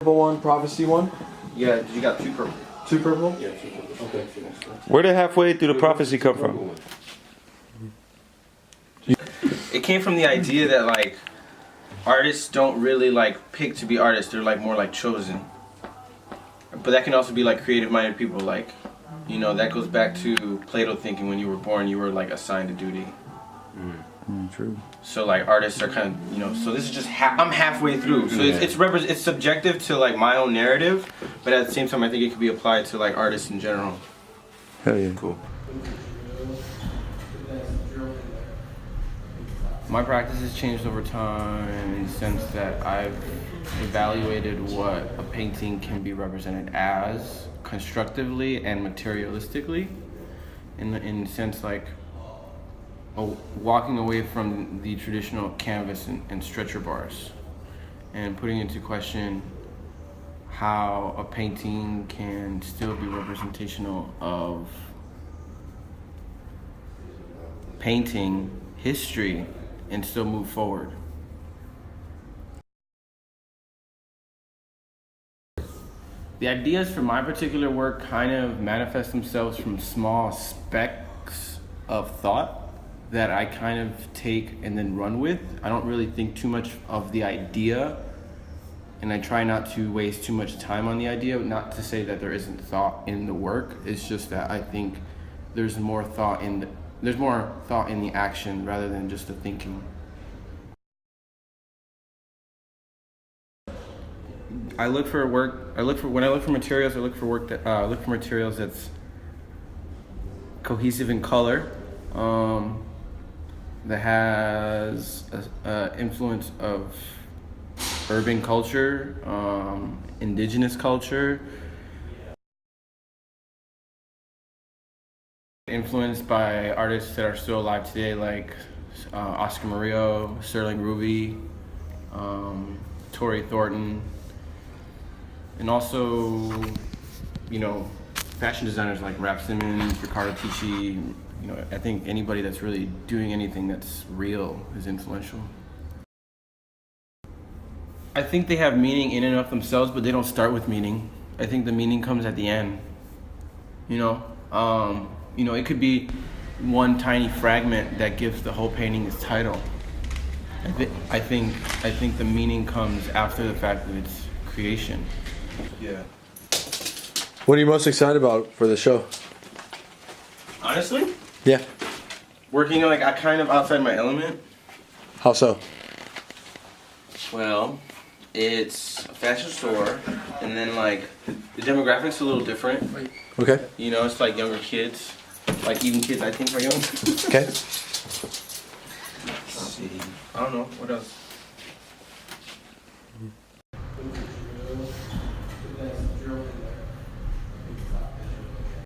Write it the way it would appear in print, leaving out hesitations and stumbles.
Purple one, prophecy one. Yeah, you got two purple. Two purple? Yeah, two purple. Okay. Where did halfway through the prophecy come from? It came from the idea that like artists don't really like pick to be artists. They're like more like chosen. But that can also be like creative-minded people. Like, you know, that goes back to Plato thinking when you were born, you were like assigned a duty. True. So like artists are kind of, you know, so this is just I'm halfway through. So it's subjective to like my own narrative, but at the same time I think it could be applied to like artists in general. Hell yeah. Cool. My practice has changed over time in the sense that I've evaluated what a painting can be represented as constructively and materialistically in the sense like walking away from the traditional canvas and stretcher bars and putting into question how a painting can still be representational of painting history and still move forward. The ideas for my particular work kind of manifest themselves from small specks of thought that I kind of take and then run with. I don't really think too much of the idea, and I try not to waste too much time on the idea. Not to say that there isn't thought in the work. It's just that I think there's more thought in the action rather than just the thinking. When I look for materials, I look for materials that's cohesive in color, that has influence of urban culture, indigenous culture, influenced by artists that are still alive today, like Oscar Murillo, Sterling Ruby, Torrey Thornton, and also, you know, fashion designers like Rap Simmons, Ricardo Tisci. You know, I think anybody that's really doing anything that's real is influential. I think they have meaning in and of themselves, but they don't start with meaning. I think the meaning comes at the end. You know, it could be one tiny fragment that gives the whole painting its title. I think the meaning comes after the fact of its creation. Yeah. What are you most excited about for the show? Honestly? Yeah. Working like I kind of outside my element. How so? Well, it's a fashion store, and then like the demographics are a little different. Okay. You know, it's like younger kids, like even kids I think are young. Okay. Let's see. I don't know what else.